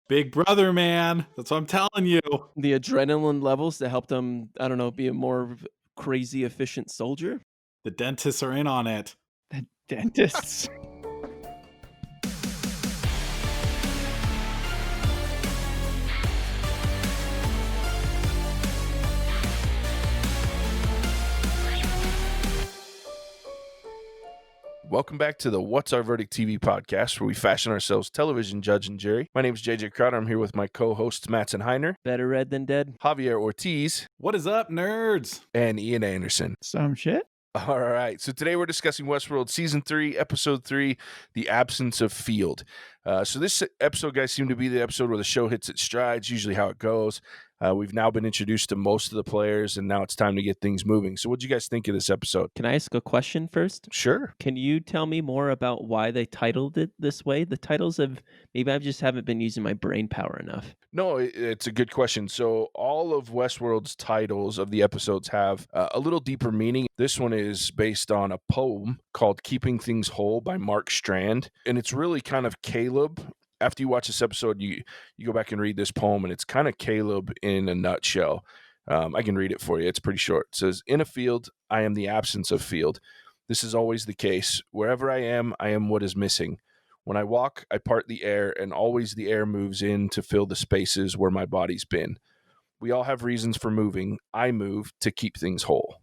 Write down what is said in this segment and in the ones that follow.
Big brother, man. That's what I'm telling you. The adrenaline levels to help them, I don't know, be a more crazy efficient soldier. The dentists are in on it. The dentists. Welcome back to the What's Our Verdict TV podcast, where we fashion ourselves television judge and jury. My name is JJ Crowder. I'm here with my co-hosts Mattson Heiner, Better read than dead. Javier Ortiz, What is up, nerds? and Ian Anderson. Some shit. All right, so today we're discussing Westworld Season 3, Episode 3, The Absence of Field. So this episode, guys, seemed to be the episode where the show hits its strides, usually how it goes. We've now been introduced to most of the players, and now it's time to get things moving. So what do you guys think of this episode? Can I ask a question first? Sure. Can you tell me more about why they titled it this way? The titles have, maybe I just haven't been using my brain power enough. No, it's a good question. So all of Westworld's titles of the episodes have a little deeper meaning. This one is based on a poem called Keeping Things Whole by Mark Strand. And it's really kind of Caleb. After you watch this episode, you go back and read this poem, and it's kind of Caleb in a nutshell. I can read it for you. It's pretty short. It says, "In a field, I am the absence of field. This is always the case. Wherever I am what is missing. When I walk, I part the air, and always the air moves in to fill the spaces where my body's been. We all have reasons for moving. I move to keep things whole."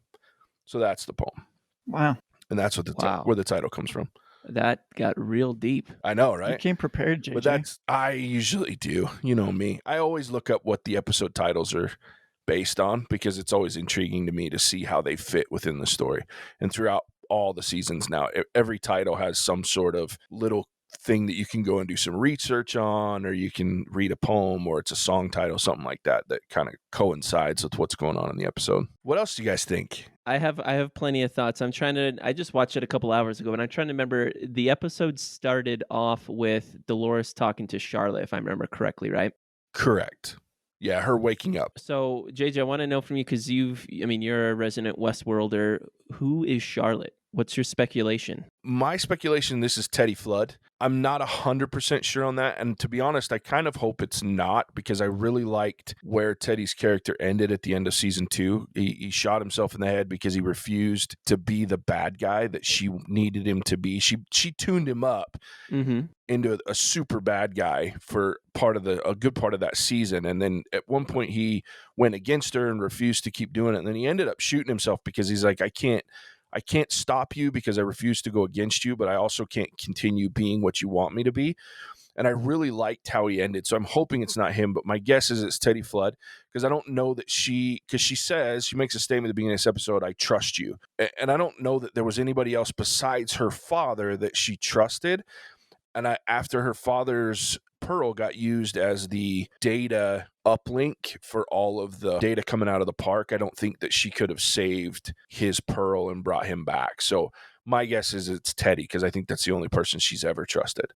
So that's the poem. Wow. And that's what where the title comes from. That got real deep. I know, You right? came prepared, JJ. But I usually do. You know me. I always look up what the episode titles are based on, because it's always intriguing to me to see how they fit within the story. And throughout all the seasons now, every title has some sort of little thing that you can go and do some research on, or you can read a poem, or it's a song title, something like that kind of coincides with what's going on in the episode. What else do you guys think? I have plenty of thoughts. I just watched it a couple hours ago, and I'm trying to remember. The episode started off with Delores talking to Charlotte, if I remember correctly, right? Correct. Yeah, her waking up. So, JJ, I want to know from you, because you're a resident Westworlder. Who is Charlotte? What's your speculation? My speculation, this is Teddy Flood. I'm not 100% sure on that. And to be honest, I kind of hope it's not, because I really liked where Teddy's character ended at the end of season 2. He shot himself in the head because he refused to be the bad guy that she needed him to be. She tuned him up into a super bad guy for a good part of that season. And then at one point he went against her and refused to keep doing it. And then he ended up shooting himself because he's like, I can't stop you because I refuse to go against you, but I also can't continue being what you want me to be. And I really liked how he ended. So I'm hoping it's not him, but my guess is it's Teddy Flood, because I don't know that she makes a statement at the beginning of this episode, "I trust you." And I don't know that there was anybody else besides her father that she trusted. And after her father's Pearl got used as the data uplink for all of the data coming out of the park, I don't think that she could have saved his Pearl and brought him back. So my guess is it's Teddy, because I think that's the only person she's ever trusted.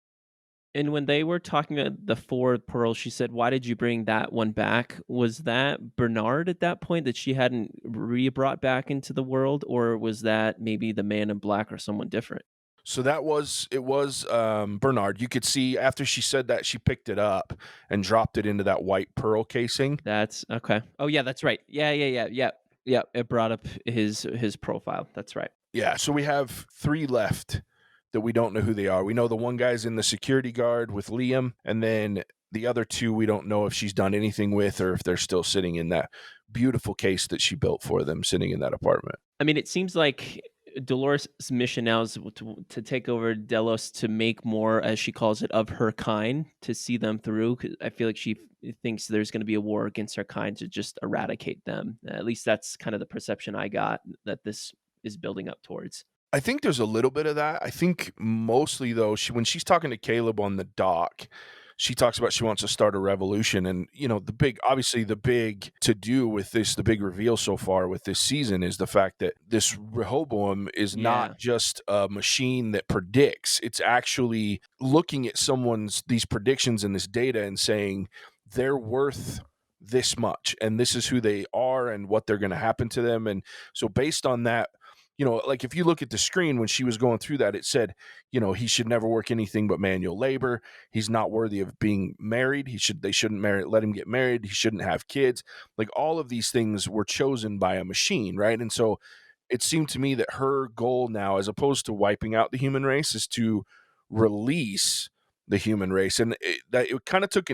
And when they were talking about the 4 pearls, she said, "Why did you bring that one back?" Was that Bernard at that point that she hadn't brought back into the world, or was that maybe the Man in Black or someone different? So it was Bernard. You could see after she said that, she picked it up and dropped it into that white pearl casing. That's okay. Oh yeah, that's right. Yeah. It brought up his profile. That's right. Yeah. So we have 3 left that we don't know who they are. We know the one guy's in the security guard with Liam, and then the other 2 we don't know if she's done anything with, or if they're still sitting in that beautiful case that she built for them, sitting in that apartment. I mean, it seems like Dolores' mission now is to take over Delos, to make more, as she calls it, of her kind, to see them through. 'Cause I feel like she thinks there's going to be a war against her kind to just eradicate them. At least that's kind of the perception I got that this is building up towards. I think there's a little bit of that. I think mostly, though, when she's talking to Caleb on the dock, she talks about she wants to start a revolution. And, the big to do with this, the big reveal so far with this season is the fact that this Rehoboam is not just a machine that predicts. It's actually looking at these predictions and this data and saying they're worth this much, and this is who they are and what they're going to happen to them. And so based on that, like if you look at the screen when she was going through that, it said, he should never work anything but manual labor. He's not worthy of being married. They shouldn't let him get married. He shouldn't have kids. Like all of these things were chosen by a machine, right? And so it seemed to me that her goal now, as opposed to wiping out the human race, is to release the human race. And it kind of took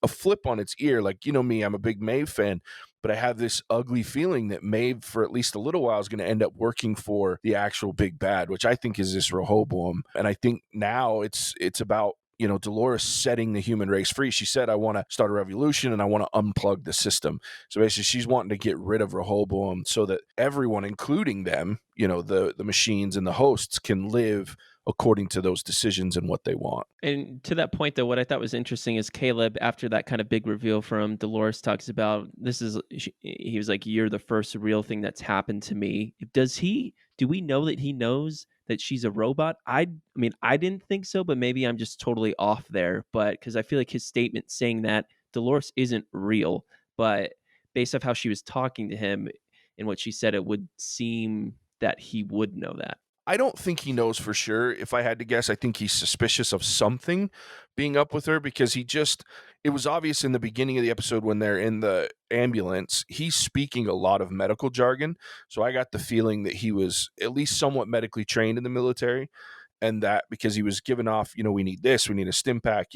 a flip on its ear. Like, me, I'm a big Maeve fan, but I have this ugly feeling that Maeve, for at least a little while, is going to end up working for the actual big bad, which I think is this Rehoboam. And I think now it's about, Delores setting the human race free. She said, I want to start a revolution and I want to unplug the system. So basically she's wanting to get rid of Rehoboam so that everyone, including them, the machines and the hosts, can live according to those decisions and what they want. And to that point, though, what I thought was interesting is Caleb, after that kind of big reveal from Delores, talks about he was like, you're the first real thing that's happened to me. Do we know that he knows that she's a robot? I mean, I didn't think so, but maybe I'm just totally off there. But because I feel like his statement saying that Delores isn't real, but based off how she was talking to him and what she said, it would seem that he would know that. I don't think he knows for sure. If I had to guess, I think he's suspicious of something being up with her, because it was obvious in the beginning of the episode when they're in the ambulance, he's speaking a lot of medical jargon. So I got the feeling that he was at least somewhat medically trained in the military, and that because he was giving off, we need this, we need a stim pack,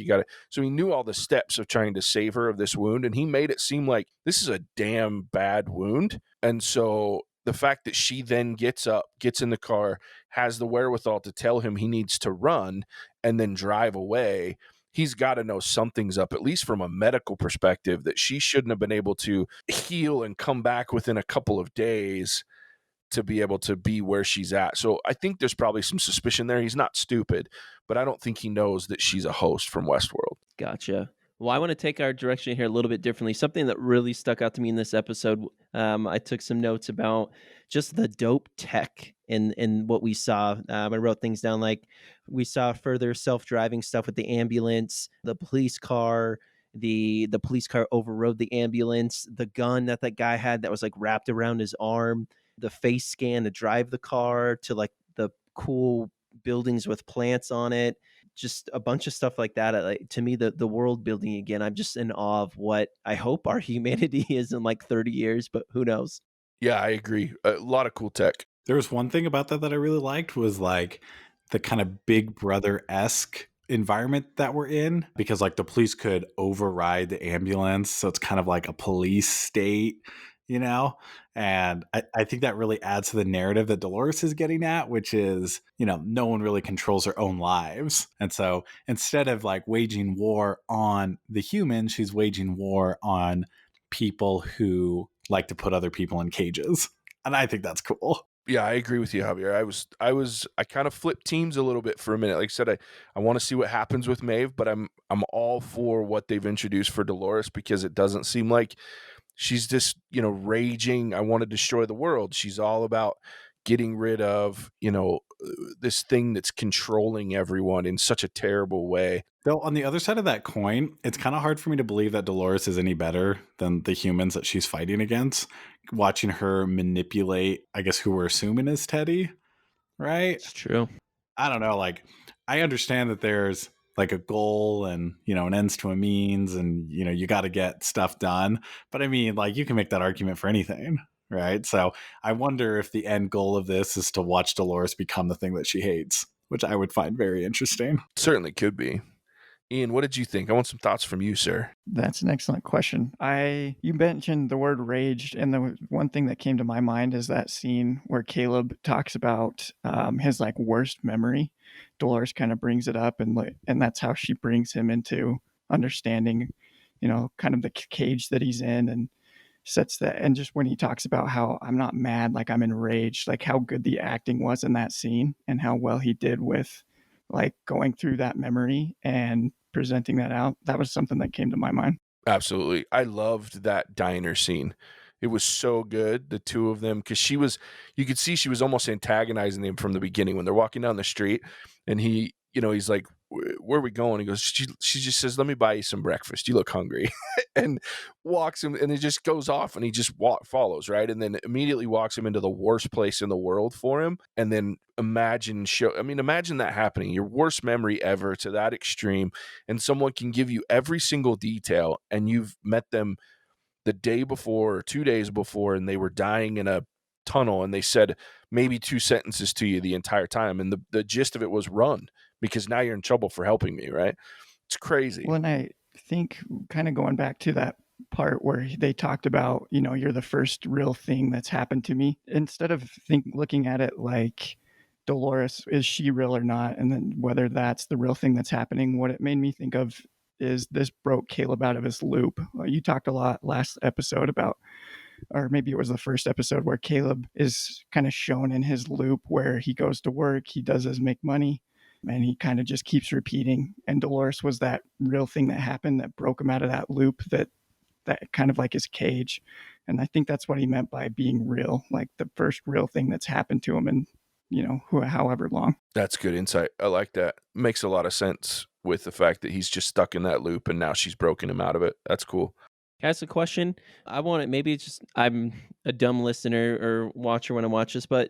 so he knew all the steps of trying to save her of this wound, and he made it seem like this is a damn bad wound. And so the fact that she then gets up, gets in the car, has the wherewithal to tell him he needs to run and then drive away, he's got to know something's up, at least from a medical perspective, that she shouldn't have been able to heal and come back within a couple of days to be able to be where she's at. So I think there's probably some suspicion there. He's not stupid, but I don't think he knows that she's a host from Westworld. Gotcha. Well, I want to take our direction here a little bit differently. Something that really stuck out to me in this episode, I took some notes about just the dope tech and what we saw. I wrote things down like we saw further self-driving stuff with the ambulance, the police car. The police car overrode the ambulance. The gun that guy had that was like wrapped around his arm. The face scan to drive the car to like the cool buildings with plants on it. Just a bunch of stuff like that. To me, the world building again, I'm just in awe of what I hope our humanity is in like 30 years, but who knows? Yeah, I agree. A lot of cool tech. There was one thing about that I really liked was like the kind of Big Brother-esque environment that we're in, because like the police could override the ambulance. So it's kind of like a police state, and I think that really adds to the narrative that Delores is getting at, which is, no one really controls their own lives. And so instead of like waging war on the humans, she's waging war on people who like to put other people in cages. And I think that's cool. Yeah, I agree with you, Javier. I kind of flipped teams a little bit for a minute. Like I said, I want to see what happens with Maeve, but I'm all for what they've introduced for Delores, because it doesn't seem like she's just, raging, I want to destroy the world. She's all about getting rid of, this thing that's controlling everyone in such a terrible way. Though on the other side of that coin, it's kind of hard for me to believe that Delores is any better than the humans that she's fighting against. Watching her manipulate, I guess, who we're assuming is Teddy, right? It's true. I don't know. Like, I understand that there's like a goal and, an ends to a means, and, you got to get stuff done. But I mean, like, you can make that argument for anything, right? So I wonder if the end goal of this is to watch Delores become the thing that she hates, which I would find very interesting. Certainly could be. Ian, what did you think? I want some thoughts from you, sir. That's an excellent question. You mentioned the word raged, and the one thing that came to my mind is that scene where Caleb talks about his like worst memory. Delores kind of brings it up, and that's how she brings him into understanding, kind of the cage that he's in, and sets that. And just when he talks about how I'm not mad, like I'm enraged, like how good the acting was in that scene and how well he did with like going through that memory and presenting that out. That was something that came to my mind. Absolutely. I loved that diner scene. It was so good, the two of them, because you could see she was almost antagonizing them from the beginning when they're walking down the street, and he's like, where are we going? He goes, she just says, let me buy you some breakfast. You look hungry. And walks him, and it just goes off, and he just follows, right? And then immediately walks him into the worst place in the world for him. And then imagine that happening, your worst memory ever to that extreme, and someone can give you every single detail, and you've met them the day before or 2 days before, and they were dying in a tunnel, and they said maybe 2 sentences to you the entire time, and the gist of it was run, because now you're in trouble for helping me, right? It's crazy. Well, and I think kind of going back to that part where they talked about, you're the first real thing that's happened to me. Instead of looking at it like Dolores, is she real or not? And then whether that's the real thing that's happening, what it made me think of is this broke Caleb out of his loop. You talked a lot last episode about, or maybe it was the first episode, where Caleb is kind of shown in his loop where he goes to work, he does his make money, and he kind of just keeps repeating. And Dolores was that real thing that happened that broke him out of that loop, that kind of like his cage. And I think that's what he meant by being real, like the first real thing that's happened to him in, however long. That's good insight. I like that. Makes a lot of sense with the fact that he's just stuck in that loop, and now she's broken him out of it. That's cool. Can I ask a question? I want it. Maybe it's just I'm a dumb listener or watcher when I watch this, but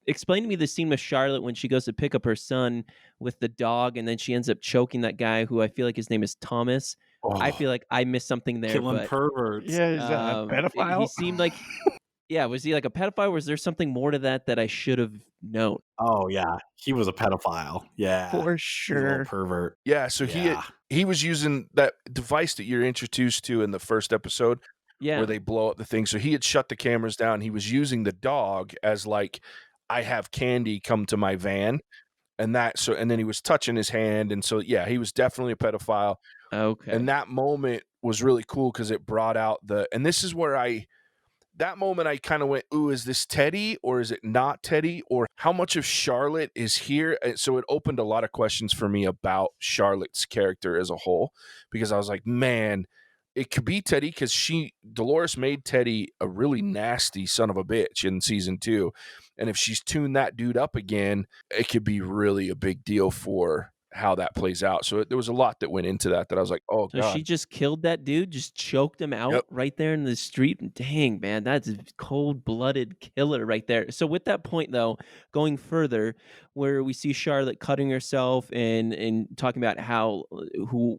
explain to me the scene with Charlotte when she goes to pick up her son with the dog, and then she ends up choking that guy who I feel like his name is Thomas. I feel like I missed something there. Killing But perverts. Yeah, is that a pedophile? he seemed like, yeah, was he like a pedophile? Was there something more to that I should have known? Oh yeah, he was a pedophile. Yeah, For He's a sure. little pervert. Yeah, so Yeah. he was using that device that you're introduced to in the first episode, Yeah. where they blow up the thing. So he had shut the cameras down. He was using the dog as like, I have candy, come to my van. And then he was touching his hand. And so, yeah, he was definitely a pedophile. Okay. And that moment was really cool because it brought out and this is where that moment I kind of went, ooh, is this Teddy or is it not Teddy? Or how much of Charlotte is here? And so it opened a lot of questions for me about Charlotte's character as a whole, because I was like, man, it could be Teddy, because Delores made Teddy a really nasty son of a bitch in season 2. And if she's tuned that dude up again, it could be really a big deal for how that plays out. So there was a lot that went into that I was like, oh, So God. she just killed that dude, just choked him out Yep. right there in the street. Dang, man, that's a cold-blooded killer right there. So with that point, though, going further, where we see Charlotte cutting herself and talking about how who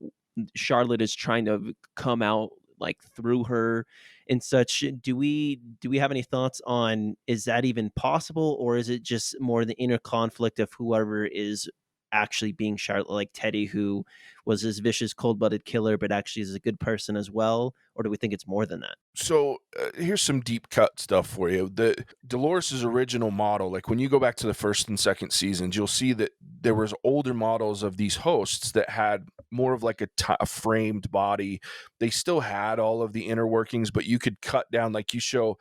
Charlotte is trying to come out like through her and such. Do we have any thoughts on, is that even possible, or is it just more the inner conflict of whoever is actually being Charlotte, like Teddy, who was this vicious, cold-blooded killer, but actually is a good person as well? Or do we think it's more than that? So here's some deep cut stuff for you. The Dolores' original model, like when you go back to the first and second seasons, you'll see that there was older models of these hosts that had more of like a framed body. They still had all of the inner workings, but you could cut down, like you show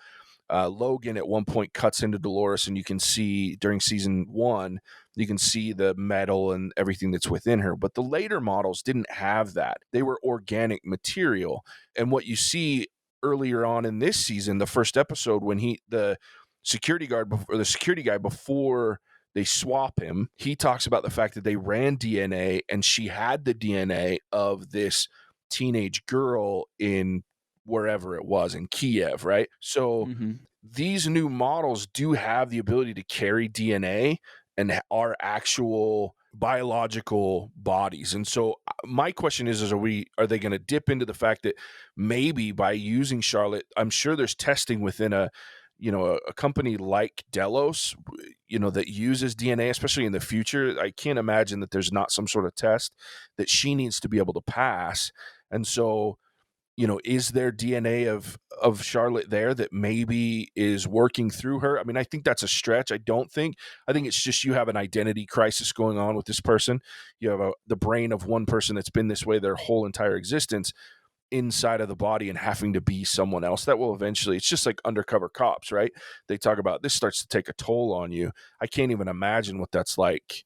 Logan at one point cuts into Delores, and you can see during season 1, you can see the metal and everything that's within her. But the later models didn't have that. They were organic material. And what you see earlier on in this season, the first episode, when the security guy before they swap him, he talks about the fact that they ran DNA, and she had the DNA of this teenage girl in wherever it was, in Kiev, right? So these new models do have the ability to carry DNA and are actual biological bodies. And so my question is are they going to dip into the fact that maybe by using Charlotte, I'm sure there's testing within a company like Delores, that uses DNA, especially in the future. I can't imagine that there's not some sort of test that she needs to be able to pass. And so, is there DNA of Charlotte there that maybe is working through her? I mean, I think that's a stretch. I think it's just you have an identity crisis going on with this person. You have the brain of one person that's been this way their whole entire existence inside of the body and having to be someone else. That will eventually, it's just like Undercover Cops, right? They talk about this starts to take a toll on you. I can't even imagine what that's like.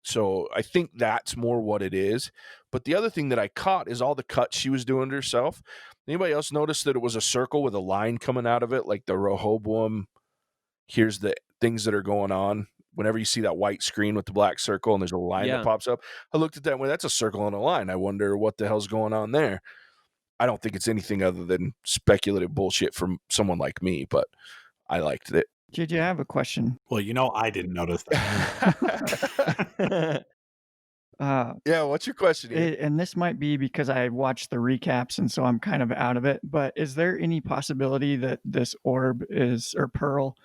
So I think that's more what it is. But the other thing that I caught is all the cuts she was doing to herself. Anybody else notice that it was a circle with a line coming out of it, like the Rehoboam, here's the things that are going on whenever you see that white screen with the black circle and there's a line that Yeah. pops up, I looked at that and went, that's a circle and a line. I wonder what the hell's going on there. I don't think it's anything other than speculative bullshit from someone like me, but I liked it. JJ, I have a question. Well, I didn't notice that. Yeah, what's your question, Ian? And this might be because I watched the recaps and so I'm kind of out of it, but is there any possibility that this orb or pearl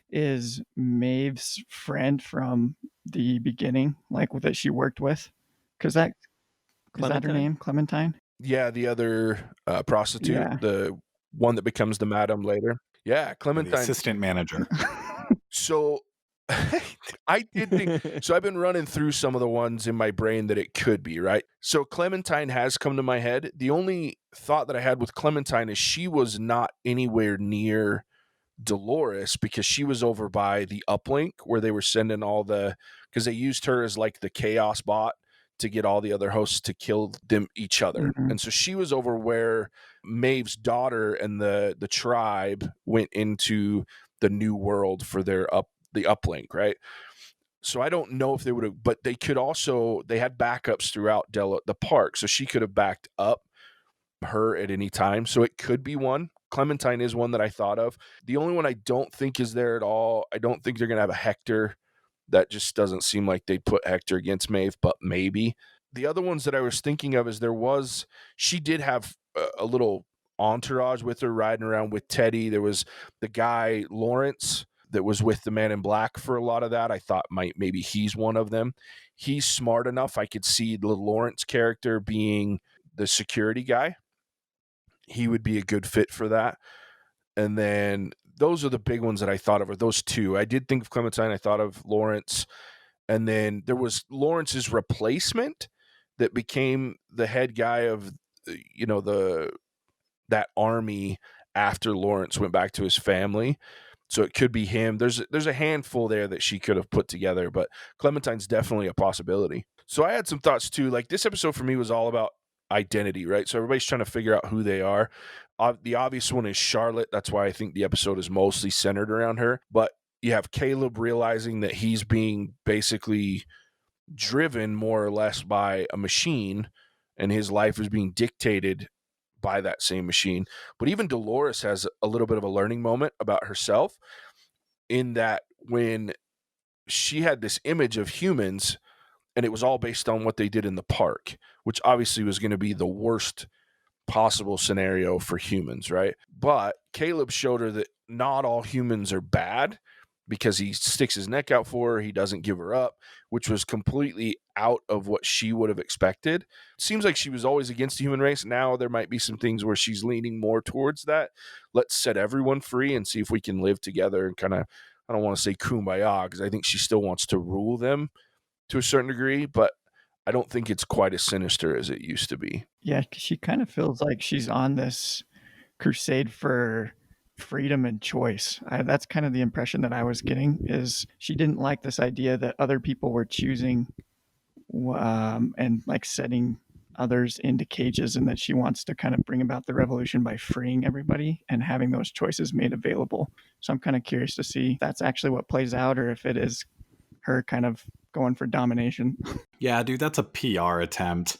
is Maeve's friend from the beginning, like that she worked with? Because is that her Clementine? name? Clementine? Yeah, the other prostitute, Yeah. the one that becomes the madam later. Yeah, The Clementine. assistant manager. So I did think so. I've been running through some of the ones in my brain that it could be, right? So Clementine has come to my head. The only thought that I had with Clementine is she was not anywhere near Delores because she was over by the uplink where they were sending because they used her as like the chaos bot to get all the other hosts to kill each other. Mhm. And so she was over where Maeve's daughter and the tribe went into the new world for the uplink, right? So I don't know if they would have, but they had backups throughout the park. So she could have backed up her at any time. So it could be one. Clementine is one that I thought of. The only one I don't think is there at all. I don't think they're going to have a Hector. That just doesn't seem like they'd put Hector against Maeve, but maybe. The other ones that I was thinking of is she did have a little entourage with her riding around with Teddy. There was the guy, Lawrence, that was with the Man in Black for a lot of that. I thought maybe he's one of them. He's smart enough. I could see the Lawrence character being the security guy. He would be a good fit for that. And then those are the big ones that I thought of, are those two. I did think of Clementine. I thought of Lawrence. And then there was Lawrence's replacement that became the head guy of, that army after Lawrence went back to his family. So it could be him. There's a handful there that she could have put together, but Clementine's definitely a possibility. So I had some thoughts too. Like, this episode for me was all about identity, right? So everybody's trying to figure out who they are. The obvious one is Charlotte. That's why I think the episode is mostly centered around her. But you have Caleb realizing that he's being basically driven more or less by a machine, and his life is being dictated by that same machine. But even Delores has a little bit of a learning moment about herself, in that when she had this image of humans, and it was all based on what they did in the park, which obviously was going to be the worst possible scenario for humans, right? But Caleb showed her that not all humans are bad, because he sticks his neck out for her. He doesn't give her up, which was completely out of what she would have expected. Seems like she was always against the human race. Now there might be some things where she's leaning more towards that. Let's set everyone free and see if we can live together and kind of, I don't want to say kumbaya, because I think she still wants to rule them to a certain degree, but I don't think it's quite as sinister as it used to be. Yeah, 'cause she kind of feels like she's on this crusade for freedom and choice. That's kind of the impression that I was getting, is she didn't like this idea that other people were choosing and like setting others into cages, and that she wants to kind of bring about the revolution by freeing everybody and having those choices made available. So I'm kind of curious to see if that's actually what plays out, or if it is her kind of going for domination. Yeah, dude, that's a PR attempt.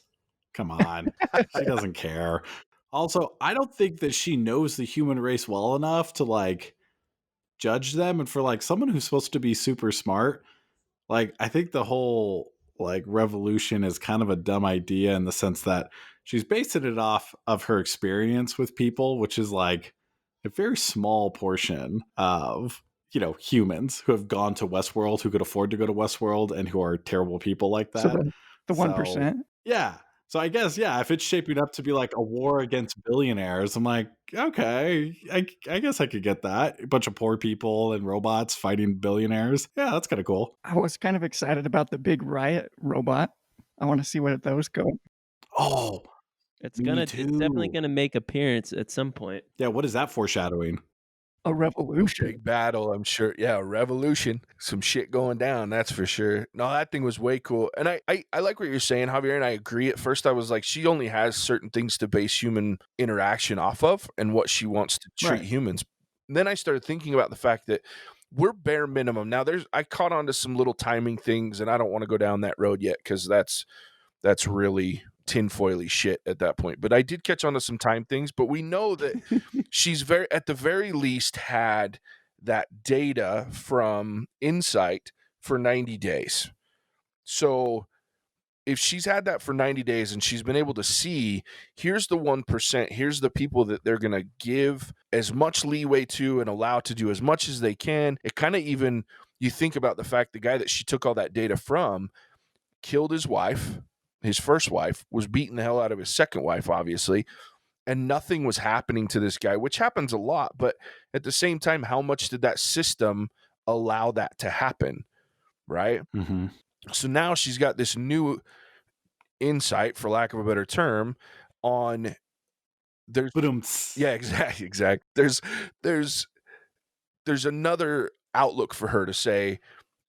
Come on. She doesn't care. Also, I don't think that she knows the human race well enough to like judge them. And for like someone who's supposed to be super smart, like I think the whole like revolution is kind of a dumb idea, in the sense that she's basing it off of her experience with people, which is like a very small portion of humans who have gone to Westworld, who could afford to go to Westworld, and who are terrible people like that. So the 1%. So, yeah. So I guess, yeah, if it's shaping up to be like a war against billionaires, I'm like, okay, I guess I could get that. A bunch of poor people and robots fighting billionaires. Yeah, that's kind of cool. I was kind of excited about the big riot robot. I want to see where those go. Oh, It's me definitely too. gonna make appearance at some point. Yeah, what is that foreshadowing? A revolution. Big battle, I'm sure. Yeah, revolution. Some shit going down, that's for sure. No, that thing was way cool. And I like what you're saying, Javier, and I agree. At first I was like, she only has certain things to base human interaction off of and what she wants to treat Right. humans. Then I started thinking about the fact that we're bare minimum. Now I caught on to some little timing things, and I don't want to go down that road yet because that's really tinfoily shit at that point. But I did catch on to some time things, but we know that she's at the very least had that data from Insight for 90 days. So if she's had that for 90 days and she's been able to see, here's the 1%, here's the people that they're going to give as much leeway to and allow to do as much as they can. It kind of even, you think about the fact the guy that she took all that data from killed his wife, his first wife, was beating the hell out of his second wife, obviously, and nothing was happening to this guy, which happens a lot. But at the same time, how much did that system allow that to happen, right? Mm-hmm. So now she's got this new insight, for lack of a better term, on there's yeah, exactly. There's another outlook for her to say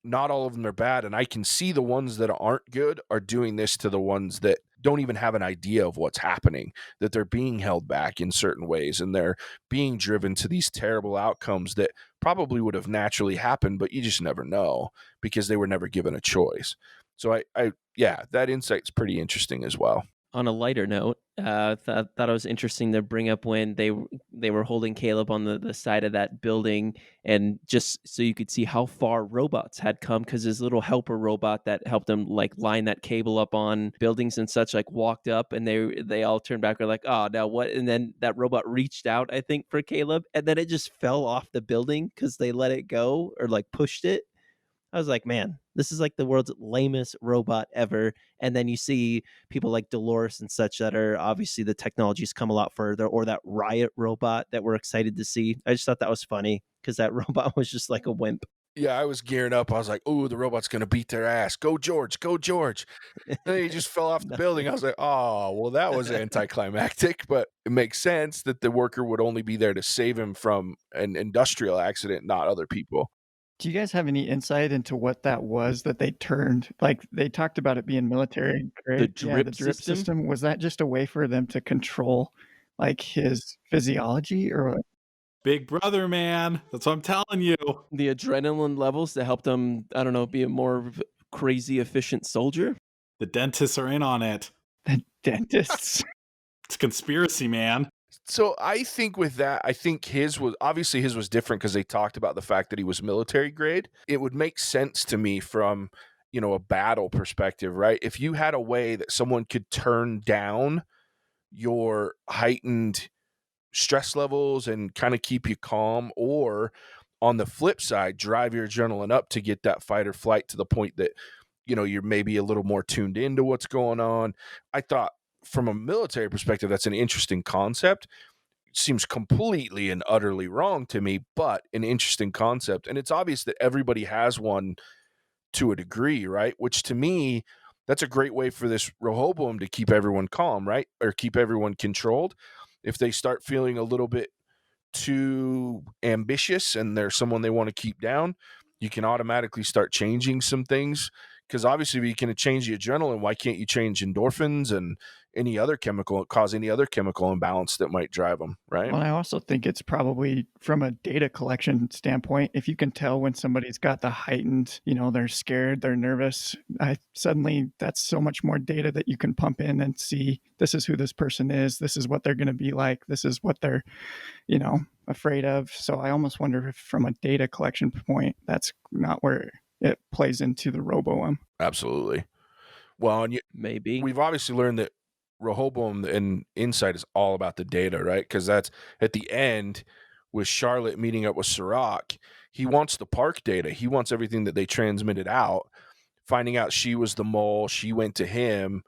not all of them are bad, and I can see the ones that aren't good are doing this to the ones that don't even have an idea of what's happening, that they're being held back in certain ways and they're being driven to these terrible outcomes that probably would have naturally happened, but you just never know because they were never given a choice. So yeah, that insight's pretty interesting as well. On a lighter note, thought it was interesting to bring up when they were holding Caleb on the side of that building, and just so you could see how far robots had come, because his little helper robot that helped him like line that cable up on buildings and such, like walked up, and they all turned back, were like, oh, now what? And then that robot reached out, I think, for Caleb, and then it just fell off the building because they let it go or like pushed it. I was like, man, this is like the world's lamest robot ever. And then you see people like Delores and such that are obviously the technology's come a lot further, or that Riot robot that we're excited to see. I just thought that was funny because that robot was just like a wimp. Yeah, I was gearing up. I was like, oh, the robot's going to beat their ass. Go, George. Go, George. Then he just fell off the building. I was like, oh, well, that was anticlimactic, but it makes sense that the worker would only be there to save him from an industrial accident, not other people. Do you guys have any insight into what that was that they turned? Like, they talked about it being military grade. drip the drip system? system. Was that just a way for them to control, like, his physiology, or what? Big brother, man. That's what I'm telling you. The adrenaline levels that helped him, I don't know, be a more crazy efficient soldier. The dentists are in on it. The dentists? It's conspiracy, man. So I think with that, I think his was different because they talked about the fact that he was military grade. It would make sense to me from, a battle perspective, right? If you had a way that someone could turn down your heightened stress levels and kind of keep you calm, or on the flip side, drive your adrenaline up to get that fight or flight to the point that, you're maybe a little more tuned into what's going on. I thought from a military perspective, that's an interesting concept. It seems completely and utterly wrong to me, but an interesting concept. And it's obvious that everybody has one to a degree, right? Which to me, that's a great way for this Rehoboam to keep everyone calm, right? Or keep everyone controlled. If they start feeling a little bit too ambitious and there's someone they want to keep down, you can automatically start changing some things. Because obviously, if you can change the adrenaline, why can't you change endorphins and cause any other chemical imbalance that might drive them, right? Well, I also think it's probably from a data collection standpoint, if you can tell when somebody's got the heightened, they're scared, they're nervous, suddenly that's so much more data that you can pump in and see this is who this person is, this is what they're going to be like, this is what they're, afraid of. So I almost wonder if from a data collection point, that's not where it plays into the Roboam. Absolutely. Well, and Maybe. we've obviously learned that Rehoboam and Insight is all about the data, right? Because that's at the end with Charlotte meeting up with Seroc. He wants the park data. He wants everything that they transmitted out. Finding out she was the mole, she went to him.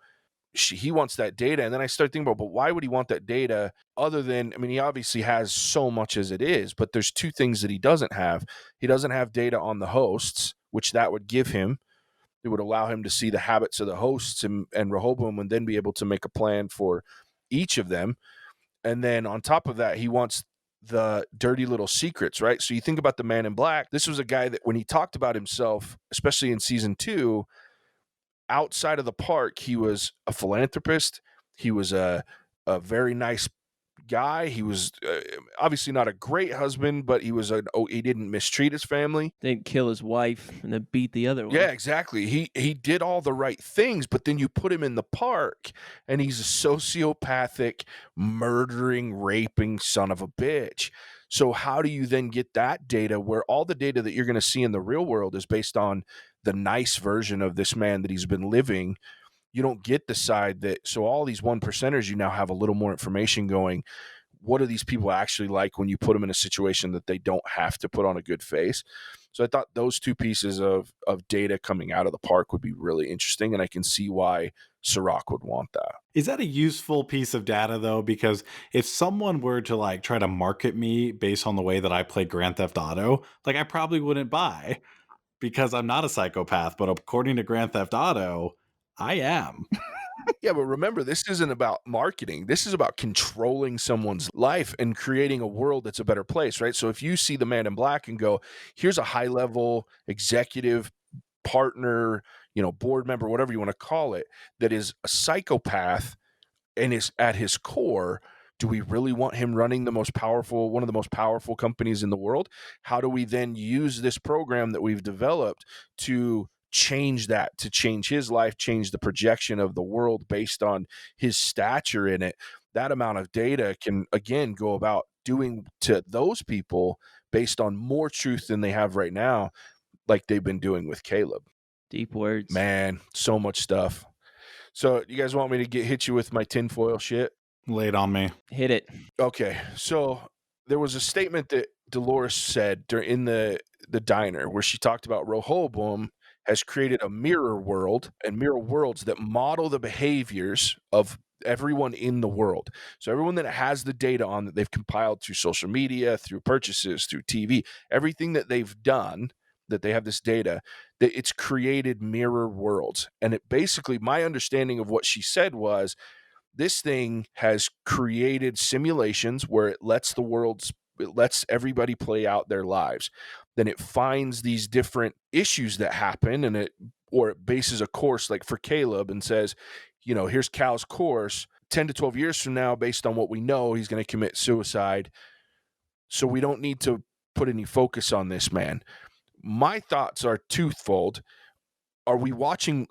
He wants that data. And then I start thinking about, but why would he want that data other than, he obviously has so much as it is, but there's two things that he doesn't have. He doesn't have data on the hosts, which that would give him. It would allow him to see the habits of the hosts, and Rehoboam would then be able to make a plan for each of them. And then on top of that, he wants the dirty little secrets, right? So you think about the Man in Black. This was a guy that when he talked about himself, especially in season 2, outside of the park, he was a philanthropist. He was a very nice, guy. He was obviously not a great husband, but he was he didn't mistreat his family. Didn't kill his wife and then beat the other one. Yeah, exactly. He did all the right things, but then you put him in the park and he's a sociopathic, murdering, raping son of a bitch. So how do you then get that data where all the data that you're going to see in the real world is based on the nice version of this man that he's been living? You don't get the side that, so all these 1%ers, you now have a little more information going, what are these people actually like when you put them in a situation that they don't have to put on a good face? So I thought those two pieces of data coming out of the park would be really interesting, and I can see why Seroc would want that. Is that a useful piece of data though? Because if someone were to like try to market me based on the way that I play Grand Theft Auto, like I probably wouldn't buy because I'm not a psychopath, but according to Grand Theft Auto, I am. Yeah, but remember, this isn't about marketing. This is about controlling someone's life and creating a world that's a better place, right? So if you see the Man in Black and go, here's a high-level executive partner, board member, whatever you want to call it, that is a psychopath and is at his core, do we really want him running one of the most powerful companies in the world? How do we then use this program that we've developed to change that, to change his life, change the projection of the world based on his stature in it? That amount of data can, again, go about doing to those people based on more truth than they have right now, like they've been doing with Caleb. Deep words. Man, so much stuff. So you guys want me to hit you with my tinfoil shit? Lay it on me. Hit it. Okay, so there was a statement that Delores said in the diner where she talked about Rehoboam has created a mirror world and mirror worlds that model the behaviors of everyone in the world. So everyone that has the data on that they've compiled through social media, through purchases, through TV, everything that they've done, that they have this data, that it's created mirror worlds. And it basically, my understanding of what she said was, this thing has created simulations where it lets everybody play out their lives. Then it finds these different issues that happen and it bases a course like for Caleb and says, here's Cal's course. 10 to 12 years from now, based on what we know, he's going to commit suicide. So we don't need to put any focus on this man. My thoughts are twofold. Are we watching?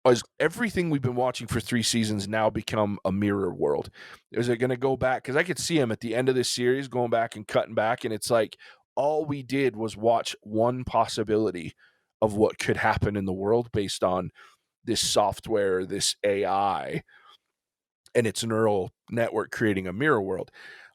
Has everything we've been watching for 3 seasons now become a mirror world? Is it going to go back? Because I could see him at the end of this series going back and cutting back, and it's like all we did was watch one possibility of what could happen in the world based on this software, this AI, and its neural network creating a mirror world.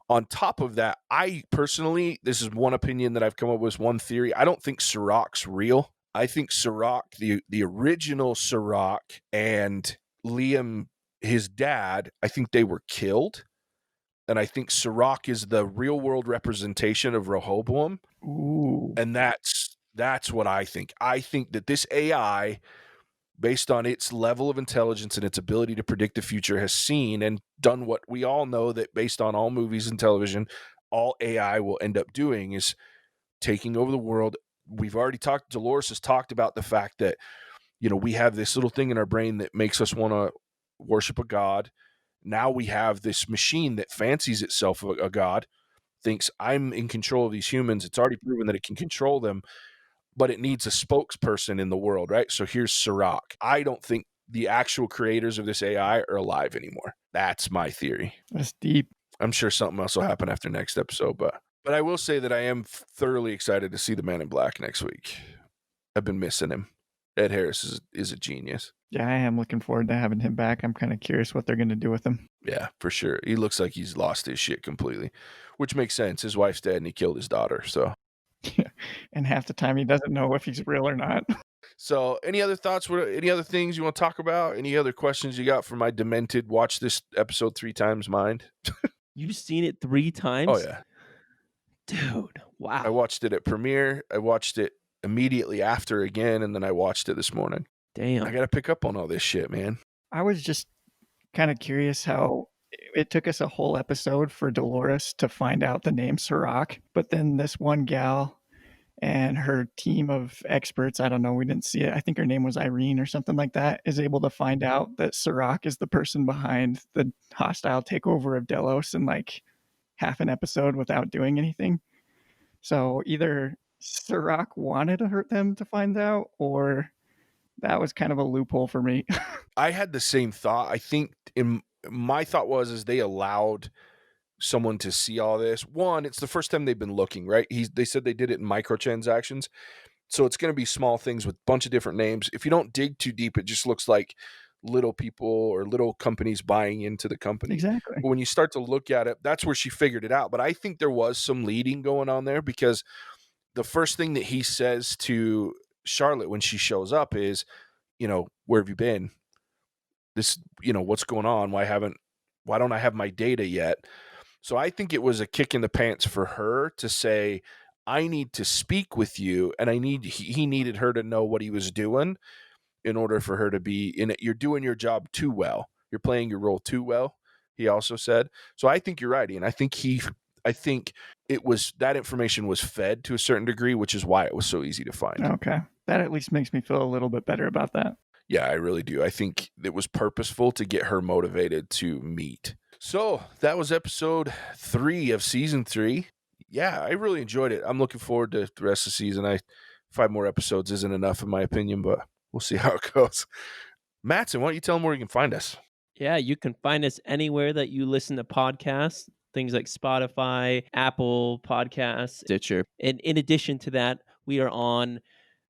On top of that, I personally, this is one opinion that I've come up with, one theory. I don't think Seroc's real. I think Seroc, the original Seroc, and Liam, his dad, I think they were killed. And I think Seroc is the real world representation of Rehoboam. Ooh. And that's what I think. I think that this AI, based on its level of intelligence and its ability to predict the future, has seen and done what we all know that based on all movies and television, all AI will end up doing is taking over the world. We've already talked, Delores has talked about the fact that, we have this little thing in our brain that makes us want to worship a god. Now we have this machine that fancies itself a god, thinks I'm in control of these humans. It's already proven that it can control them, but it needs a spokesperson in the world, right? So here's Seroc. I don't think the actual creators of this AI are alive anymore. That's my theory. That's deep. I'm sure something else will happen after next episode, but I will say that I am thoroughly excited to see the Man in Black next week. I've been missing him. Ed Harris is a genius. Yeah, I am looking forward to having him back. I'm kind of curious what they're going to do with him. Yeah, for sure. He looks like he's lost his shit completely, which makes sense. His wife's dead and he killed his daughter, so. And half the time he doesn't know if he's real or not. So any other thoughts? Any other things you want to talk about? Any other questions you got for my demented watch this episode 3 times mind? You've seen it 3 times? Oh, yeah. Dude, wow. I watched it at premiere. I watched it immediately after again, and then I watched it this morning. Damn. I got to pick up on all this shit, man. I was just kind of curious how it took us a whole episode for Delores to find out the name Seroc, but then this one gal and her team of experts, I don't know, we didn't see it. I think her name was Irene or something like that, is able to find out that Seroc is the person behind the hostile takeover of Delos in like half an episode without doing anything. So either Seroc wanted to hurt them to find out, or that was kind of a loophole for me. I had the same thought. I think my thought was they allowed someone to see all this. One, it's the first time they've been looking, right? They said they did it in microtransactions. So it's going to be small things with a bunch of different names. If you don't dig too deep, it just looks like little people or little companies buying into the company. Exactly. But when you start to look at it, that's where she figured it out. But I think there was some leading going on there, because the first thing that he says to Charlotte when she shows up is, where have you been? This, what's going on? Why don't I have my data yet? So I think it was a kick in the pants for her to say, I need to speak with you, and he needed her to know what he was doing in order for her to be in it. You're doing your job too well. You're playing your role too well, he also said. So I think you're right, Ian. I think that information was fed to a certain degree, which is why it was so easy to find. Okay. That at least makes me feel a little bit better about that. Yeah, I really do. I think it was purposeful to get her motivated to meet. So that was episode 3 of season 3. Yeah, I really enjoyed it. I'm looking forward to the rest of the season. 5 more episodes isn't enough in my opinion, but we'll see how it goes. Mattson, why don't you tell them where you can find us? Yeah, you can find us anywhere that you listen to podcasts, things like Spotify, Apple Podcasts, Stitcher. And in addition to that, we are on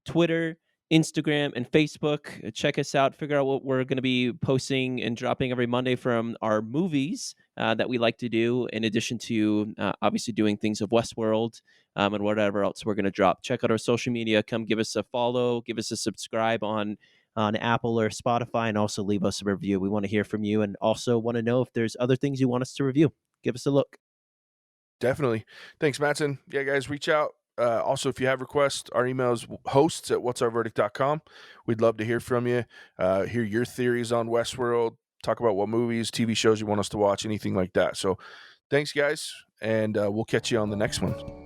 Twitter, Instagram, and Facebook. Check us out. Figure out what we're going to be posting and dropping every Monday from our movies that we like to do, in addition to obviously doing things of Westworld and whatever else we're going to drop. Check out our social media. Come give us a follow. Give us a subscribe on Apple or Spotify, and also leave us a review. We want to hear from you, and also want to know if there's other things you want us to review. Give us a look. Definitely. Thanks, Mattson. Yeah, guys, reach out. Also, if you have requests, our email is hosts@whatsourverdict.com. We'd love to hear from you, hear your theories on Westworld, talk about what movies, TV shows you want us to watch, anything like that. So thanks, guys, and we'll catch you on the next one.